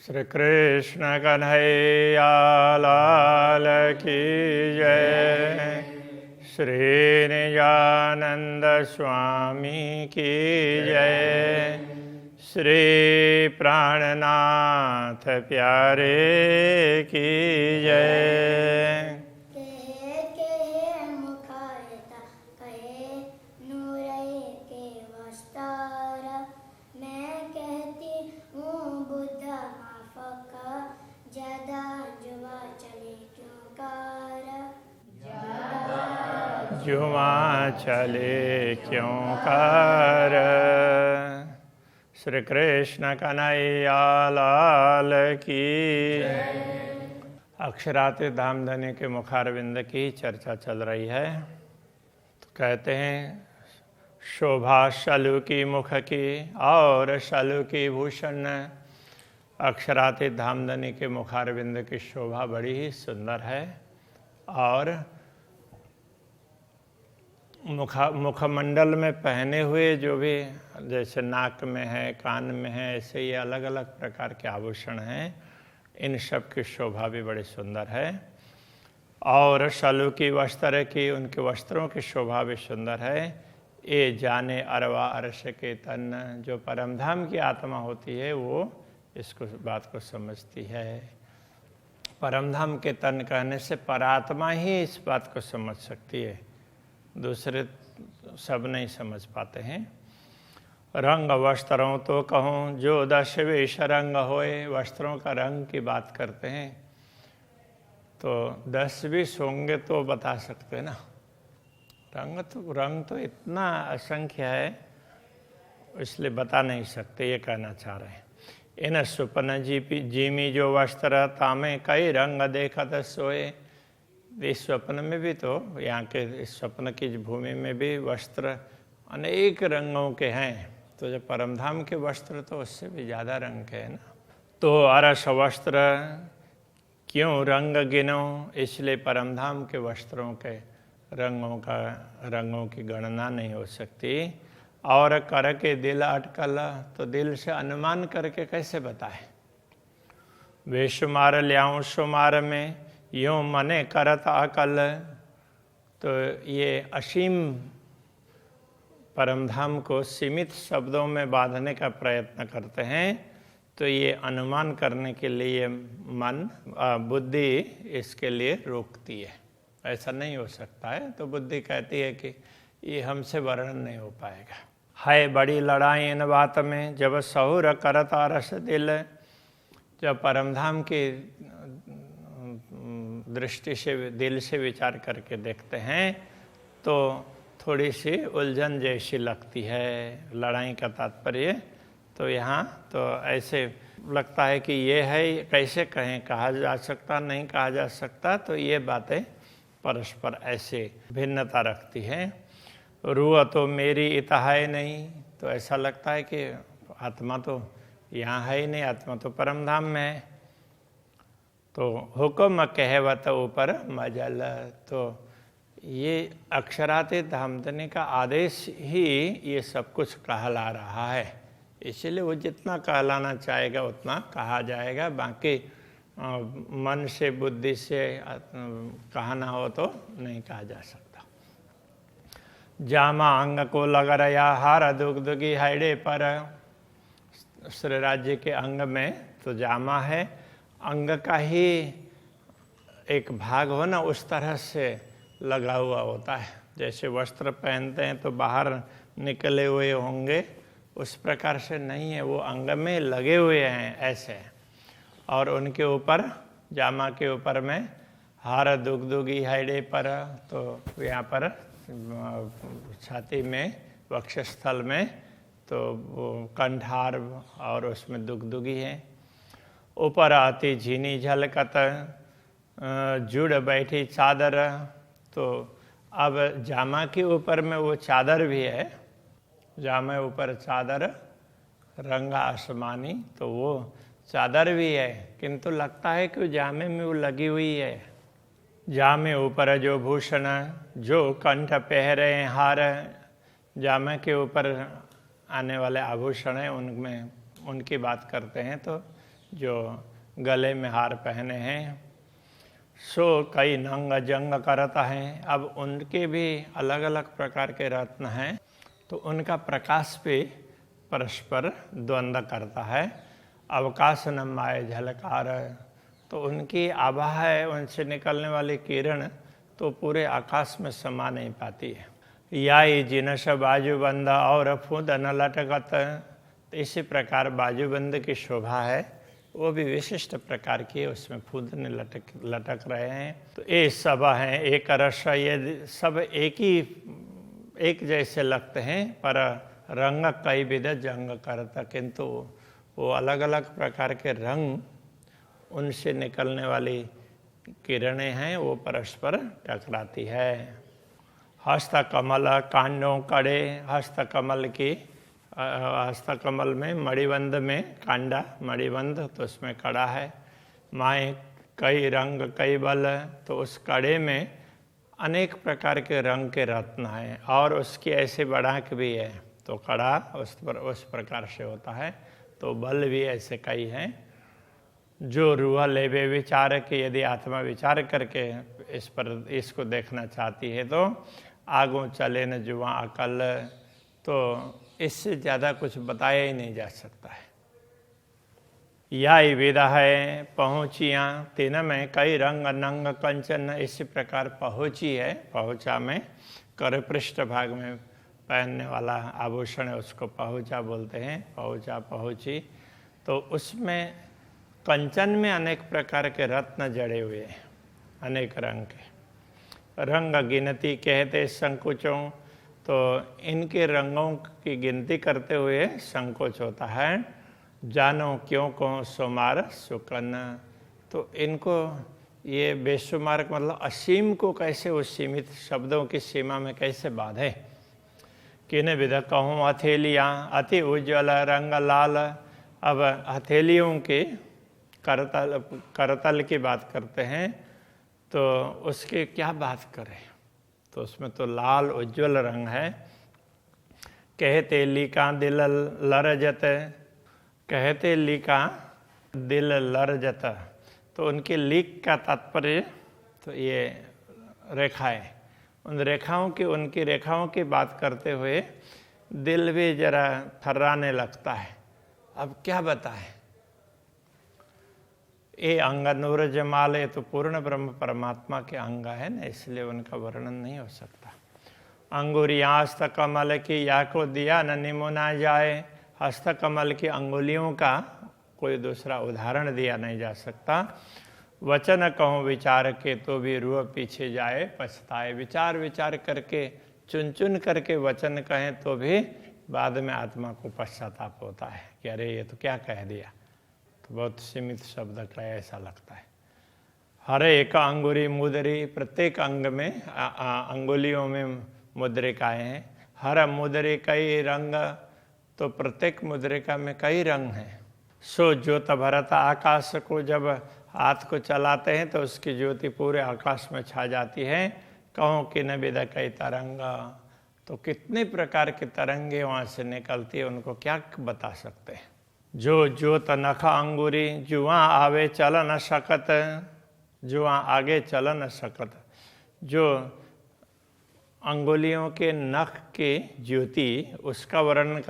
श्री कृष्ण कन्हैया लाल की जय। श्री निजानंद स्वामी की जय। श्री प्राणनाथ प्यारे की जय। जुआ चले क्यों कर। श्री कृष्ण कन्हैया लाल की। अक्षरातीत धामधनी के मुखारविंद की चर्चा चल रही है। तो कहते हैं शोभा शलु की मुख की और शलु की भूषण। अक्षरातीत धामधनी के मुखारविंद की शोभा बड़ी ही सुंदर है और मुखमंडल में पहने हुए जो भी जैसे नाक में है, कान में है, ऐसे ये अलग अलग प्रकार के आभूषण हैं। इन सब की शोभा भी बड़ी सुंदर है। और शलु की वस्त्र की, उनके वस्त्रों की शोभा भी सुंदर है। ये जाने अरवा अर्श के तन, जो परमधाम की आत्मा होती है वो इसको बात को समझती है। परमधाम के तन कहने से परात्मा ही इस बात को समझ सकती है, दूसरे सब नहीं समझ पाते हैं। रंग वस्त्रों तो कहूँ जो 10 वेश रंग होए। वस्त्रों का रंग की बात करते हैं तो 10 20 होंगे तो बता सकते हैं ना। रंग तो इतना असंख्य है इसलिए बता नहीं सकते, ये कहना चाह रहे हैं। इन सुपन जीमी जो वस्त्र तामे कई रंग देखत सोए। इस स्वप्न में भी तो यहाँ के इस स्वप्न की भूमि में भी वस्त्र अनेक रंगों के हैं, तो जो परमधाम के वस्त्र तो उससे भी ज़्यादा रंग के हैं ना। तो अरस वस्त्र क्यों रंग गिनो, इसलिए परमधाम के वस्त्रों के रंगों की गणना नहीं हो सकती। और कर के दिल अटकल, तो दिल से अनुमान करके कैसे बताए। बेशुमार ल्याऊं शुमार में यूँ मने करत अकल। तो ये असीम परमधाम को सीमित शब्दों में बांधने का प्रयत्न करते हैं, तो ये अनुमान करने के लिए बुद्धि इसके लिए रोकती है। ऐसा नहीं हो सकता है, तो बुद्धि कहती है कि ये हमसे वर्णन नहीं हो पाएगा। है बड़ी लड़ाई इन बात में जब सहुर करत रस दिल। जब परमधाम की दृष्टि से दिल से विचार करके देखते हैं तो थोड़ी सी उलझन जैसी लगती है। लड़ाई का तात्पर्य तो यहाँ तो ऐसे लगता है कि ये है, कैसे कहें, कहा जा सकता नहीं कहा जा सकता। तो ये बातें परस्पर ऐसे भिन्नता रखती हैं। रूह तो मेरी इता है नहीं, तो ऐसा लगता है कि आत्मा तो यहाँ है ही नहीं, आत्मा तो परमधाम में है। तो हुक्म कहवत ऊपर मजल, तो ये अक्षरातीत धामधनी का आदेश ही ये सब कुछ कहला रहा है। इसलिए वो जितना कहलाना चाहेगा उतना कहा जाएगा, बाकी मन से बुद्धि से कहना हो तो नहीं कहा जा सकता। जामा अंग को लग रहा हार दुगदुगी हैडे पर। श्री राज्य के अंग में तो जामा है, अंग का ही एक भाग हो ना, उस तरह से लगा हुआ होता है। जैसे वस्त्र पहनते हैं तो बाहर निकले हुए होंगे, उस प्रकार से नहीं है, वो अंग में लगे हुए हैं ऐसे। और उनके ऊपर जामा के ऊपर में हार दुगदुगी हैडे पर, तो यहाँ पर छाती में वक्षस्थल में तो वो कंठार और उसमें दुगदुगी है। ऊपर आती झीनी झलकत जुड़ बैठी चादर। तो अब जामा के ऊपर में वो चादर भी है, जामे ऊपर चादर रंगा आसमानी, तो वो चादर भी है, किंतु लगता है कि जामे में वो लगी हुई है। जामे ऊपर जो भूषण जो कंठ पहरे हार। जामे के ऊपर आने वाले आभूषण हैं उनमें उनकी बात करते हैं तो जो गले में हार पहने हैं। सो कई नंग जंग करता है। अब उनके भी अलग अलग प्रकार के रत्न हैं, तो उनका प्रकाश पे परस्पर द्वंद्व करता है। अवकाश न माय झलकार, तो उनकी आभा है, उनसे निकलने वाली किरण तो पूरे आकाश में समा नहीं पाती है। याई जिनस बाजूबंद और फूद न लटकत, इसी प्रकार बाजूबंद की शोभा है, वो भी विशिष्ट प्रकार की है, उसमें फूदने लटक रहे हैं। तो ये सब हैं एक रस, ये सब एक जैसे लगते हैं, पर रंग कई विध जंग करता, किंतु वो अलग अलग प्रकार के रंग, उनसे निकलने वाली किरणें हैं, वो परस्पर टकराती है। हस्तकमल कांडों कड़े, हस्तकमल में मणिबंध में कांडा मणिबंध, तो उसमें कड़ा है। माए कई रंग कई बल, तो उस कड़े में अनेक प्रकार के रंग के रत्न हैं, और उसकी ऐसे बढ़ाक भी है, तो कड़ा उस प्रकार से होता है, तो बल भी ऐसे कई हैं। जो रूह लेवे विचार के, यदि आत्मा विचार करके इसको देखना चाहती है तो आगों चले न जुआ अकल, तो इससे ज़्यादा कुछ बताया ही नहीं जा सकता है। यह विधा है पहुँचियाँ तीन में कई रंग नंग कंचन, इसी प्रकार पहुँची है, पहुँचा में कर पृष्ठ भाग में पहनने वाला आभूषण है, उसको पहुँचा बोलते हैं, पहुँचा पहुँची। तो उसमें कंचन में अनेक प्रकार के रत्न जड़े हुए हैं, अनेक रंग के। रंग गिनती कहते संकोचों, तो इनके रंगों की गिनती करते हुए संकोच होता है। जानो क्यों को सुमार सुकन, तो इनको ये बेशुमार मतलब असीम को कैसे उस सीमित शब्दों की सीमा में कैसे बांधे। किन विध कहूँ हथेलियाँ अति उज्ज्वल रंग लाल, अब हथेलियों के करतल की बात करते हैं, तो उसके क्या बात करें, तो उसमें तो लाल उज्ज्वल रंग है। कहते लिका दिल लरजत, कहते लिका दिल लरजत, तो उनके लिक का तात्पर्य तो ये रेखाएं, उनकी रेखाओं की बात करते हुए दिल भी जरा थर्राने लगता है। अब क्या बताएं, ये अंग नूर जमाल, ये तो पूर्ण ब्रह्म परमात्मा के अंग है ना, इसलिए उनका वर्णन नहीं हो सकता। अंगुरियाँ हस्तकमल की या को दिया न निमुना जाए, हस्तकमल की अंगुलियों का कोई दूसरा उदाहरण दिया नहीं जा सकता। वचन कहूँ विचार के, तो भी रूह पीछे जाए पछताए, विचार करके चुन चुन करके वचन कहें तो भी बाद में आत्मा को पश्चाताप होता है कि अरे ये तो क्या कह दिया, तो बहुत सीमित शब्द का ऐसा लगता है। हर एक अंगुरी मुद्री, प्रत्येक अंग में अंगुलियों में मुद्रिकाएँ हैं। हर मुद्री कई रंग, तो प्रत्येक मुद्रिका में कई रंग हैं। सो ज्योत भरत आकाश को, जब हाथ को चलाते हैं तो उसकी ज्योति पूरे आकाश में छा जाती है। कहो कि न विद कई तरंग, तो कितने प्रकार की तरंगे वहाँ से निकलती है, उनको क्या बता सकते हैं। जो ज्योत नखा अंगूरी, जुआ आवे चल न सकत, जुआ आगे चल न सकत, जो अंगुलियों के नख के ज्योति उसका वर्णन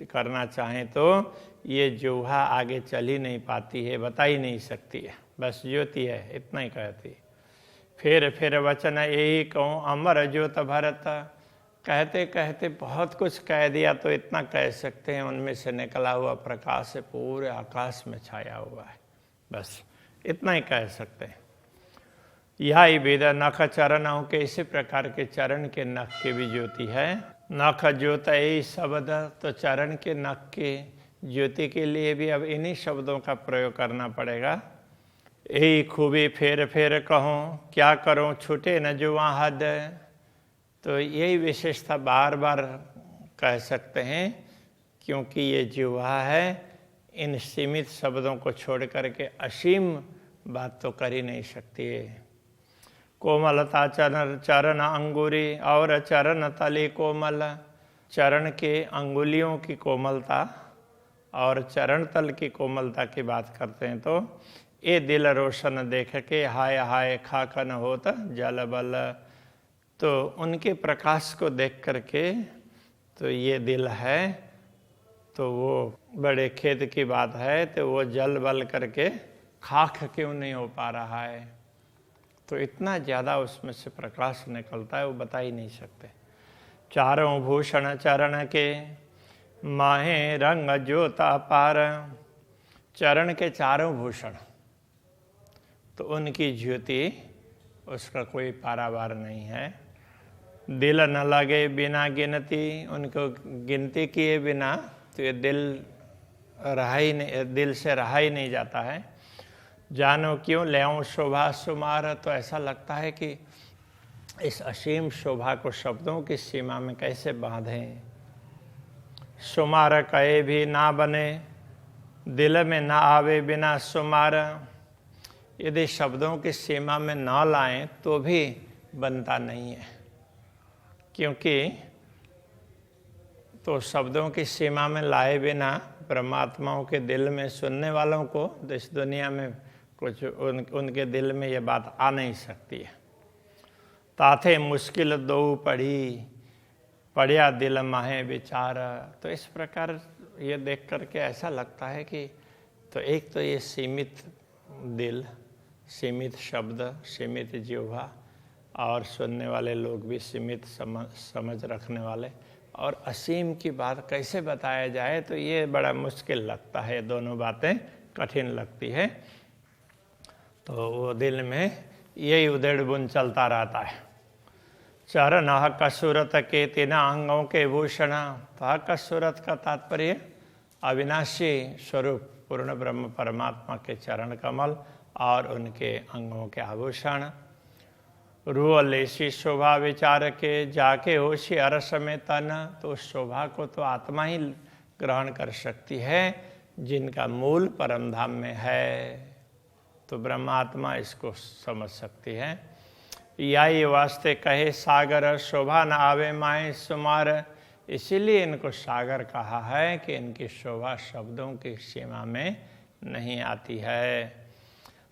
करना चाहें तो ये जुहा आगे चल ही नहीं पाती है, बता ही नहीं सकती है, बस ज्योति है, इतना ही कहती है। फिर वचन यही कहूँ अमर ज्योत भरत, कहते कहते बहुत कुछ कह दिया, तो इतना कह सकते हैं उनमें से निकला हुआ प्रकाश है पूरे आकाश में छाया हुआ है, बस इतना ही कह सकते हैं। यह वेद नख चरणों के, इसी प्रकार के चरण के नख की भी ज्योति है। नख ज्योत यही शब्द, तो चरण के नख के ज्योति के लिए भी अब इन्हीं शब्दों का प्रयोग करना पड़ेगा। यही खूबी फेर कहूँ क्या करूँ छूटे न जुआ हद, तो यही विशेषता बार बार कह सकते हैं, क्योंकि ये जुआ है, इन सीमित शब्दों को छोड़ करके असीम बात तो कर ही नहीं सकती है। कोमलता चरण अंगुरी और चरण तले कोमल, चरण के अंगुलियों की कोमलता और चरण तल की कोमलता की बात करते हैं तो ये दिल रोशन देख के हाय हाय खाकन होत जल बल। तो उनके प्रकाश को देख करके तो ये दिल है, तो वो बड़े खेद की बात है, तो वो जल बल करके खाक क्यों नहीं हो पा रहा है। तो इतना ज़्यादा उसमें से प्रकाश निकलता है, वो बता ही नहीं सकते। चारों भूषण चरण के माहे रंग ज्योता पार। चरण के चारों भूषण, तो उनकी ज्योति उसका कोई पारावार नहीं है। दिल न लगे बिना गिनती, उनको गिनती किए बिना तो ये दिल से रहा ही नहीं जाता है। जानो क्यों लेऊं शोभा सुमार, तो ऐसा लगता है कि इस असीम शोभा को शब्दों की सीमा में कैसे बांधें। सुमार कहे भी ना बने, दिल में ना आवे बिना सुमार। यदि शब्दों की सीमा में ना लाएं तो भी बनता नहीं है, क्योंकि तो शब्दों की सीमा में लाए बिना परमात्माओं के दिल में सुनने वालों को इस दुनिया में कुछ उनके दिल में ये बात आ नहीं सकती है। ताथे मुश्किल दो पढ़िया दिल माहे विचार। तो इस प्रकार ये देख करके ऐसा लगता है कि तो एक तो ये सीमित दिल, सीमित शब्द, सीमित जिह्वा, और सुनने वाले लोग भी सीमित समझ रखने वाले, और असीम की बात कैसे बताया जाए, तो ये बड़ा मुश्किल लगता है। दोनों बातें कठिन लगती है। तो वो दिल में यही उधेड़ बुन चलता रहता है। चरण हक सूरत के तीना अंगों के भूषण। तो हक सूरत का तात्पर्य अविनाशी स्वरूप पूर्ण ब्रह्म परमात्मा के चरण कमल और उनके अंगों के आभूषण। रूह लेसी शोभा विचार के जाके होशी अरस में तन। तो उस शोभा को तो आत्मा ही ग्रहण कर सकती है जिनका मूल परम धाम में है, तो ब्रह्मात्मा इसको समझ सकती है। यही वास्ते कहे सागर शोभा न आवे माए सुमार। इसीलिए इनको सागर कहा है कि इनकी शोभा शब्दों की सीमा में नहीं आती है।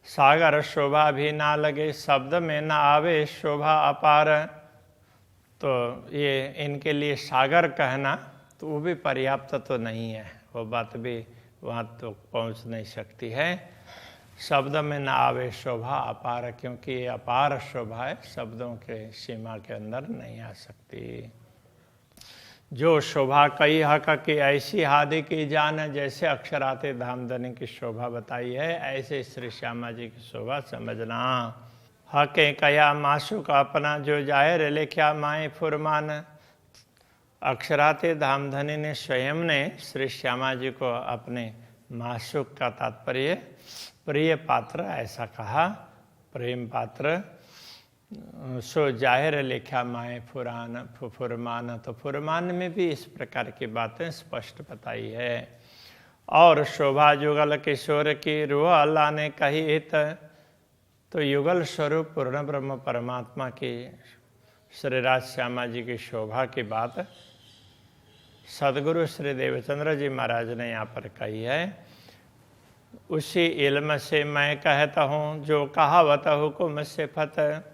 सागर शोभा भी ना लगे शब्द में ना आवे शोभा अपार। तो ये इनके लिए सागर कहना तो वो भी पर्याप्त तो नहीं है, वो बात भी वहाँ तो पहुँच नहीं सकती है। शब्द में ना आवे शोभा अपार, क्योंकि ये अपार शोभा है, शब्दों के सीमा के अंदर नहीं आ सकती। जो शोभा कई हक की ऐसी हादि की जान। जैसे अक्षराते धामधनी की शोभा बताई है, ऐसे श्री श्यामा जी की शोभा समझना। हके कया मासु का अपना जो जाहिर लिख्या माए फुरमान। अक्षराते धामधनी ने स्वयं ने श्री श्यामा जी को अपने मासुक का तात्पर्य प्रिय पात्र ऐसा कहा, प्रेम पात्र। सो जाहिर लिखा माए फुरमान। तो फुरमान में भी इस प्रकार की बातें स्पष्ट बताई है। और शोभा युगल किशोर की रूह अल्लाह ने कही हित। तो युगल स्वरूप पूर्ण ब्रह्म परमात्मा की श्री राज श्यामा जी की शोभा की बात सदगुरु श्री देवचंद्र जी महाराज ने यहाँ पर कही है। उसी इल्म से मैं कहता हूँ जो कहावत हुकुम से फत।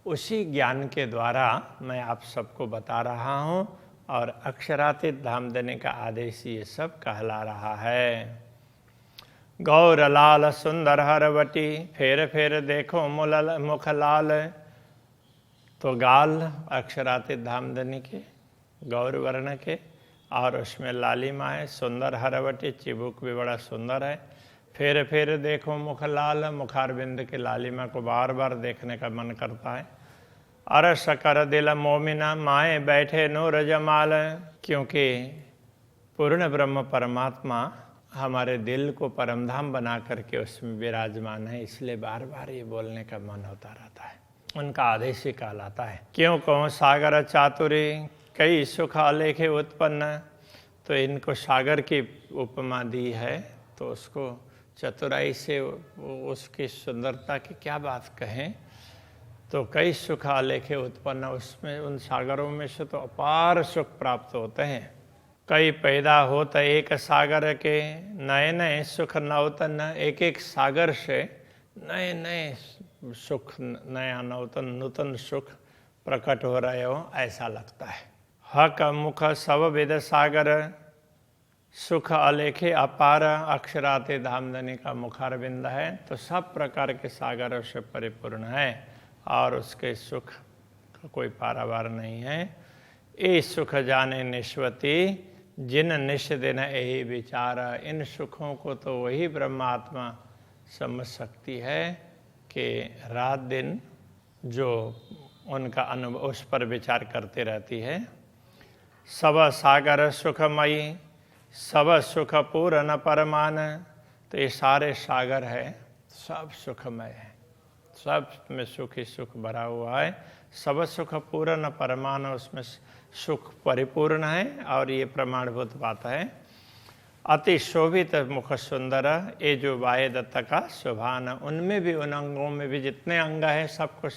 उसी ज्ञान के द्वारा मैं आप सबको बता रहा हूँ और अक्षरातीत धाम देने का आदेश ये सब कहला रहा है। गौर लाल सुंदर हरवटी फेर फेर देखो मुख लाल। तो गाल अक्षरातीत धाम देने के गौर वर्ण के और उसमें लालिमा है, सुंदर हरवटी, चिबुक भी बड़ा सुंदर है। फेर फेर देखो मुख लाल, मुखारबिंद के लालिमा को बार बार देखने का मन करता है। अरस कर दिल मोमिना माए बैठे नूर जमाल। क्योंकि पूर्ण ब्रह्म परमात्मा हमारे दिल को परमधाम बना करके उसमें विराजमान है, इसलिए बार बार ये बोलने का मन होता रहता है। उनका आदेश ही कहलाता है। क्यों कहो सागर चातुरी कई सुख आलेखे उत्पन्न। तो इनको सागर की उपमा दी है, तो उसको चतुराई से उसकी सुंदरता की क्या बात कहें। तो कई सुख आलेखे उत्पन्न, उसमें उन सागरों में से तो अपार सुख प्राप्त होते हैं। कई पैदा होत एक सागर के, नए नए सुख नवतन। एक एक सागर से नए नए सुख, नया नवतन नूतन सुख प्रकट हो रहे हो ऐसा लगता है। हक मुख सब वेद सागर, सुख अलेखे अपार। अक्षराते धामधनी का मुखारविंद है तो सब प्रकार के सागरों से परिपूर्ण है और उसके सुख का कोई पारावार नहीं है। ये सुख जाने निष्वती, जिन निश दिन यही विचार। इन सुखों को तो वही ब्रह्मात्मा समझ सकती है कि रात दिन जो उनका अनुभव उस पर विचार करते रहती है। सब सागर सुखमयी, सब सुख पूर्ण परमान। तो ये सारे सागर है, सब सुखमय है, सब में सुख ही सुख भरा हुआ है। सब सुख पूर्ण परमान, उसमें सुख परिपूर्ण है और ये प्रमाणभूत बात है। अति शोभित मुख सुंदर, ये जो बाह्य दत्त का शोभान, उनमें भी उन अंगों में भी जितने अंग हैं सब कुछ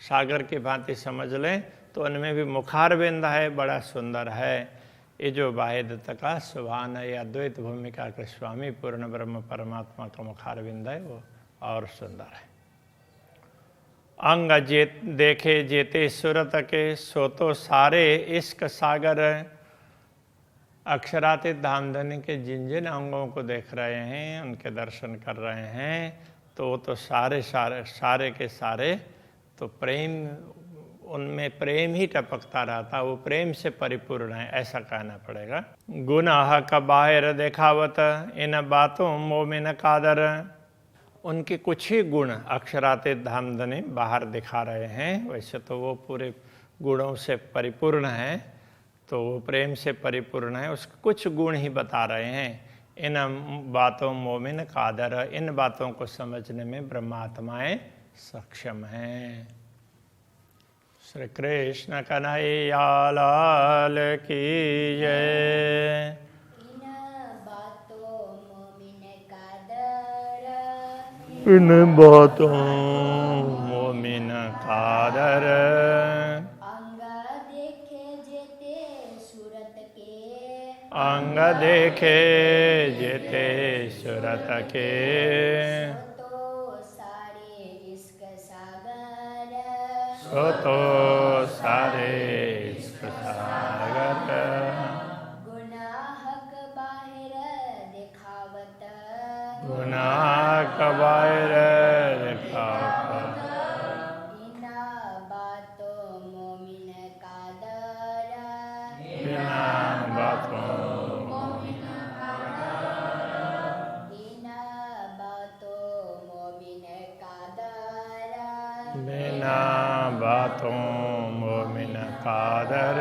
सागर की भांति समझ लें तो उनमें भी मुखारविंद है, बड़ा सुंदर है। ये जो बाह्य दत्त का शोभान है, या अद्वैत भूमिका के स्वामी पूर्ण ब्रह्म परमात्मा का मुखारविंद है, वो और सुंदर है। अंग देखे जेते सुरत के, सो तो सारे इश्क सागर। अक्षरातीत धामधनी के जिन जिन अंगों को देख रहे हैं, उनके दर्शन कर रहे हैं, तो वो तो सारे के सारे तो प्रेम, उनमें प्रेम ही टपकता रहता, वो प्रेम से परिपूर्ण है ऐसा कहना पड़ेगा। गुनाह का बाहर देखावत, इन बातों मोमिन कादर। उनके कुछ ही गुण अक्षरातीत धामधनी बाहर दिखा रहे हैं, वैसे तो वो पूरे गुणों से परिपूर्ण है, तो वो प्रेम से परिपूर्ण है, उसके कुछ गुण ही बता रहे हैं। इन बातों मोमिन कादर, इन बातों को समझने में ब्रह्मात्माएं सक्षम हैं। श्री कृष्ण कन्हैया लाल की जय। इन बातों मोमिन कादर, अंग देखे जेते सुरत के, सो तो सारे इश्क सागर। गुनाहक बाहिर दिखावत, गुनाह का बाहिर दिखावत, इना बातों मोमिन कादर, बिना बातों इना बातों मोमिन कादर, बिना बातों मोमिन कादर।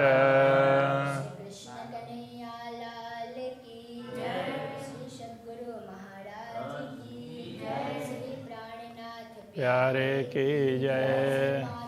कृष्ण कन्हैया लाल की जय। श्री सद्गुरु महाराज की जय। श्री प्राणनाथ प्यारे की जय।